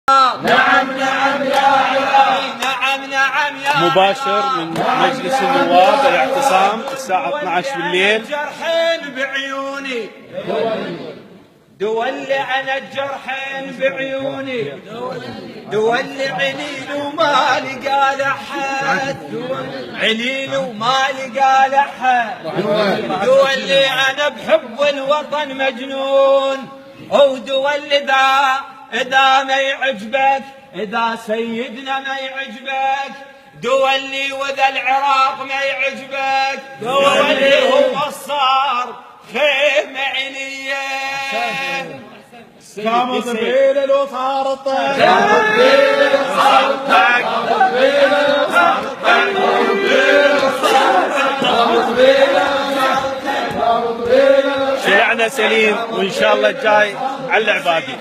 نعم نعم يا عراق، نعم نعم يا مباشر من مجلس النواب الاعتصام الساعة 12 بالليل. الجرحين بعيوني دولي أنا الجرحين بعيوني، دولي عليل وما لقى لحد، عليل وما لقى لحد، دولي أنا بحب الوطن مجنون، ودولي إذا ما يعجبك، إذا سيدنا ما يعجبك، دولي وذا العراق ما يعجبك، دولي هو الصار خيمة عليا كامض بين الوصار الطيب، كامض بين الوصار الطيب، شلعنا سليم وإن شاء الله الجاي على العبادي.